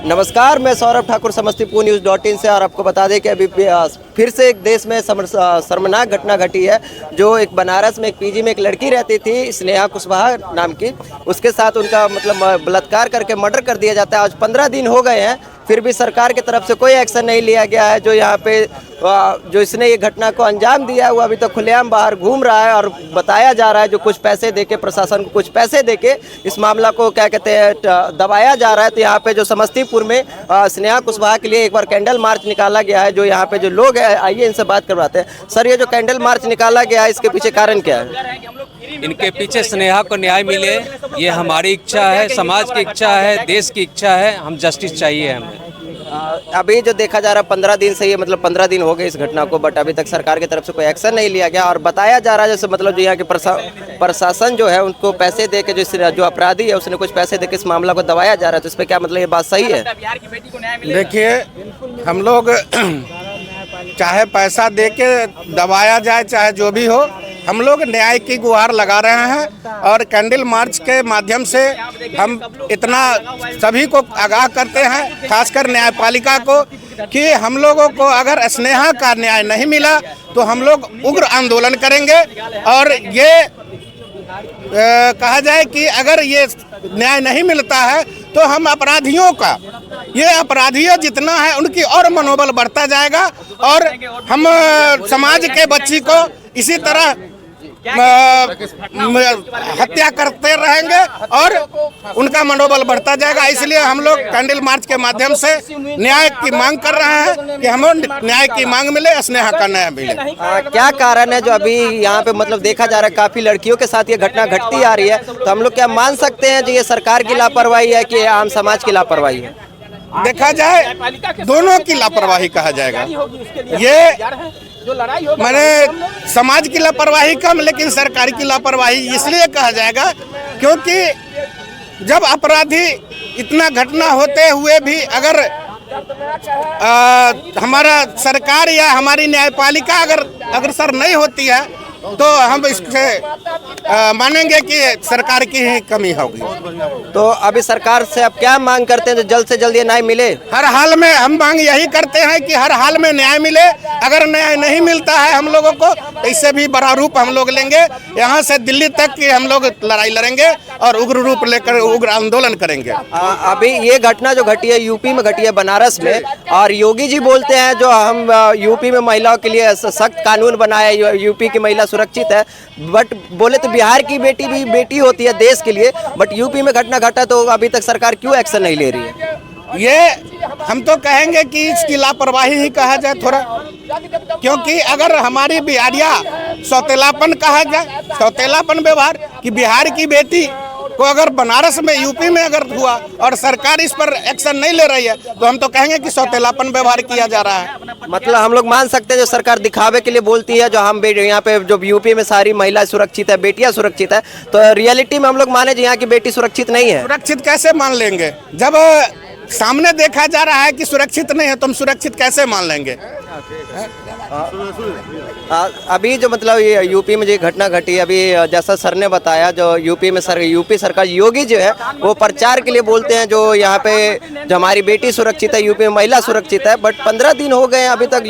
नमस्कार, मैं सौरभ ठाकुर समस्तीपुर न्यूज़.in से। और आपको बता दें कि अभी फिर से एक देश में शर्मनाक घटना घटी है। जो एक बनारस में एक पीजी में एक लड़की रहती थी, स्नेहा कुशवाहा नाम की, उसके साथ उनका मतलब बलात्कार करके मर्डर कर दिया जाता है। आज 15 दिन हो गए हैं, फिर भी सरकार की तरफ से कोई एक्शन नहीं लिया गया है। जो यहाँ पे जो इसने ये घटना को अंजाम दिया है वो अभी तक खुलेआम बाहर घूम रहा है। और बताया जा रहा है जो कुछ पैसे देके, प्रशासन को कुछ पैसे देके इस मामला को क्या कहते हैं दबाया जा रहा है। तो यहाँ पे जो समस्तीपुर में स्नेहा कुशवाहा के लिए एक बार कैंडल मार्च निकाला गया है। जो यहाँ पे जो लोग हैं, आइए इनसे बात करवाते हैं। सर, ये जो कैंडल मार्च निकाला गया है, इसके पीछे कारण क्या है? इनके पीछे स्नेहा को न्याय मिले, ये हमारी इच्छा है, समाज की इच्छा है, देश की इच्छा है। हम जस्टिस चाहिए हमें। अभी जो देखा जा रहा है 15 दिन से, ये मतलब 15 दिन हो गए इस घटना को, बट अभी तक सरकार की तरफ से कोई एक्शन नहीं लिया गया। और बताया जा रहा है जैसे मतलब जो यहाँ के प्रशासन जो है उनको पैसे दे के, जो अपराधी है उसने कुछ पैसे दे के इस मामला को दबाया जा रहा है। तो इस पर क्या मतलब ये बात सही है? देखिए, हम लोग चाहे पैसा दे के दबाया जाए, चाहे जो भी हो, हम लोग न्याय की गुहार लगा रहे हैं। और कैंडल मार्च के माध्यम से हम इतना सभी को आगाह करते हैं, खासकर न्यायपालिका को, कि हम लोगों को अगर स्नेहा का न्याय नहीं मिला तो हम लोग उग्र आंदोलन करेंगे। और ये कहा जाए कि अगर ये न्याय नहीं मिलता है तो हम अपराधियों का, ये अपराधियों जितना है उनकी और मनोबल बढ़ता जाएगा। और हम समाज के बच्ची को इसी तरह हत्या करते रहेंगे और उनका मनोबल बढ़ता जाएगा। इसलिए हम लोग कैंडल मार्च के माध्यम से न्याय की मांग कर रहे हैं कि हमें न्याय की मांग मिले, स्नेहा का न्याय मिले। क्या कारण है जो अभी यहाँ पे मतलब देखा जा रहा है काफी लड़कियों के साथ ये घटना घटती आ रही है? तो हम लोग क्या मान सकते हैं जो ये सरकार की लापरवाही है कि आम समाज की लापरवाही है? देखा जाए दोनों की लापरवाही कहा जाएगा। ये मैंने समाज की लापरवाही कम, लेकिन सरकार की लापरवाही इसलिए कहा जाएगा क्योंकि जब अपराधी इतना घटना होते हुए भी अगर हमारा सरकार या हमारी न्यायपालिका अगर अग्रसर नहीं होती है तो हम इससे मानेंगे कि सरकार की ही कमी होगी। तो अभी सरकार से अब क्या मांग करते हैं जो जल्द से जल्द ये न्याय मिले? हर हाल में हम मांग यही करते हैं कि हर हाल में न्याय मिले। अगर न्याय नहीं मिलता है हम लोगों को, तो इससे भी बड़ा रूप हम लोग लेंगे। यहाँ से दिल्ली तक की हम लोग लड़ाई लड़ेंगे और उग्र रूप लेकर उग्र आंदोलन करेंगे। अभी ये घटना जो घटी है यूपी में घटी है, बनारस में। और योगी जी बोलते हैं जो हम यूपी में महिलाओं के लिए सख्त कानून बनाया, यूपी की महिला सुरक्षित है। बट बोले तो बिहार की बेटी भी बेटी होती है देश के लिए। बट यूपी में घटना घटा तो अभी तक सरकार क्यों एक्शन नहीं ले रही है? ये हम तो कहेंगे कि इसकी लापरवाही ही कहा जाए थोड़ा, क्योंकि अगर हमारी बिहारिया सौतेलापन कहा जाए, सौतेलापन व्यवहार कि बिहार की बेटी को अगर बनारस में, यूपी में अगर हुआ और सरकार इस पर एक्शन नहीं ले रही है तो हम तो कहेंगे कि सौतेलापन व्यवहार किया जा रहा है। मतलब हम लोग मान सकते हैं जो सरकार दिखावे के लिए बोलती है, जो हम यहाँ पे जो यूपी में सारी महिला सुरक्षित है, बेटियां सुरक्षित है, तो रियलिटी में हम लोग माने जो यहाँ की बेटी सुरक्षित नहीं है? सुरक्षित कैसे मान लेंगे जब सामने देखा जा रहा है कि सुरक्षित नहीं है, तो हम सुरक्षित कैसे मान लेंगे? अभी जो मतलब ये यूपी में जो घटना घटी, अभी जैसा सर ने बताया, जो यूपी में यूपी सरकार, योगी जो है वो प्रचार के लिए बोलते हैं जो यहाँ पे जो हमारी बेटी सुरक्षित है, यूपी में महिला सुरक्षित है। बट 15 दिन हो गए हैं अभी तक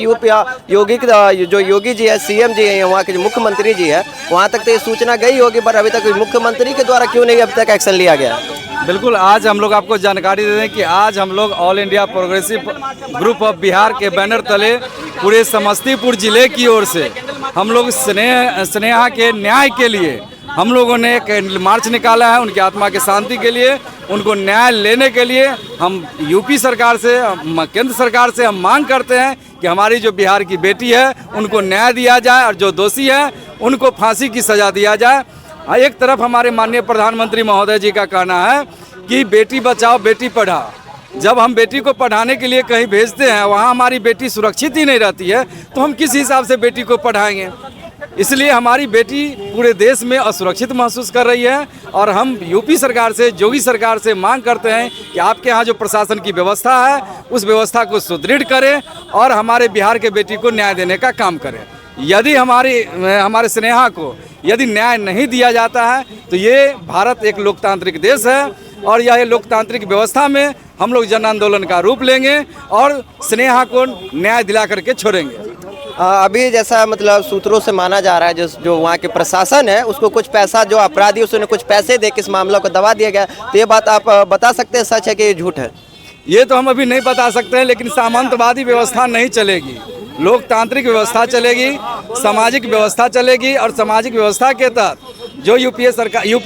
योगी जी है, सीएम जी है, वहाँ के जो मुख्यमंत्री जी है, वहाँ तक तो ये सूचना गई होगी, पर अभी तक मुख्यमंत्री के द्वारा क्यों नहीं अभी तक एक्शन लिया गया? बिल्कुल, आज हम लोग आपको जानकारी दे दें कि आज हम लोग all India progressive group of Bihar के बैनर तले पूरे समस्तीपुर जिले की ओर से हम लोग स्नेहा के न्याय के लिए हम लोगों ने एक मार्च निकाला है। उनकी आत्मा की शांति के लिए, उनको न्याय लेने के लिए हम यूपी सरकार से, केंद्र सरकार से हम मांग करते हैं कि हमारी जो बिहार की बेटी है उनको न्याय दिया जाए और जो दोषी है उनको फांसी की सज़ा दिया जाए। एक तरफ हमारे माननीय प्रधानमंत्री महोदय जी का कहना है कि बेटी बचाओ बेटी पढ़ाओ। जब हम बेटी को पढ़ाने के लिए कहीं भेजते हैं, वहाँ हमारी बेटी सुरक्षित ही नहीं रहती है, तो हम किस हिसाब से बेटी को पढ़ाएंगे? इसलिए हमारी बेटी पूरे देश में असुरक्षित महसूस कर रही है। और हम यूपी सरकार से, योगी सरकार से मांग करते हैं कि आपके यहाँ जो प्रशासन की व्यवस्था है उस व्यवस्था को सुदृढ़ करें और हमारे बिहार के बेटी को न्याय देने का काम करें। यदि हमारे स्नेहा को यदि न्याय नहीं दिया जाता है तो ये भारत एक लोकतांत्रिक देश है और यह लोकतांत्रिक व्यवस्था में हम लोग जन आंदोलन का रूप लेंगे और स्नेहा को न्याय दिला करके छोड़ेंगे। अभी जैसा मतलब सूत्रों से माना जा रहा है जो वहाँ के प्रशासन है उसको कुछ पैसा, जो अपराधी उसने कुछ पैसे दे के इस मामला को दबा दिया गया, तो ये बात आप बता सकते हैं सच है कि ये झूठ है? ये तो हम अभी नहीं बता सकते हैं, लेकिन सामंतवादी व्यवस्था नहीं चलेगी, लोकतांत्रिक व्यवस्था चलेगी, सामाजिक व्यवस्था चलेगी। और सामाजिक व्यवस्था के तहत जो यूपी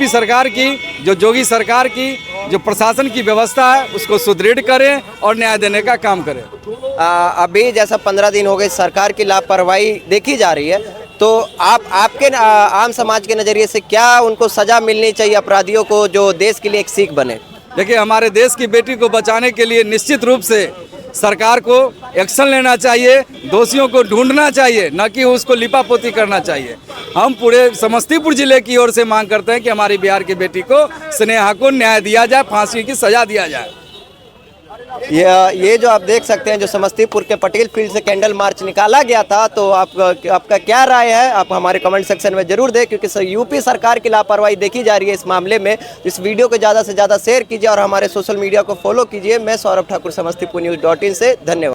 सरकार की, जो योगी सरकार की जो प्रशासन की व्यवस्था है उसको सुदृढ़ करें और न्याय देने का काम करें। अभी जैसा 15 दिन हो गए सरकार की लापरवाही देखी जा रही है, तो आपके आम समाज के नज़रिए से क्या उनको सज़ा मिलनी चाहिए अपराधियों को, जो देश के लिए एक सीख बने? देखिए, हमारे देश की बेटी को बचाने के लिए निश्चित रूप से सरकार को एक्शन लेना चाहिए, दोषियों को ढूंढना चाहिए, न कि उसको लिपापोती करना चाहिए। हम पूरे समस्तीपुर जिले की ओर से मांग करते हैं कि हमारी बिहार की बेटी को, स्नेहा को न्याय दिया जाए, फांसी की सजा दिया जाए। ये जो आप देख सकते हैं, जो समस्तीपुर के पटेल फील्ड से कैंडल मार्च निकाला गया था, तो आपका क्या राय है? आप हमारे कमेंट सेक्शन में जरूर दें, क्योंकि यूपी सरकार की लापरवाही देखी जा रही है इस मामले में। इस वीडियो को ज़्यादा से ज़्यादा शेयर कीजिए और हमारे सोशल मीडिया को फॉलो कीजिए। मैं सौरभ ठाकुर, समस्तीपुर न्यूज़.in से, धन्यवाद।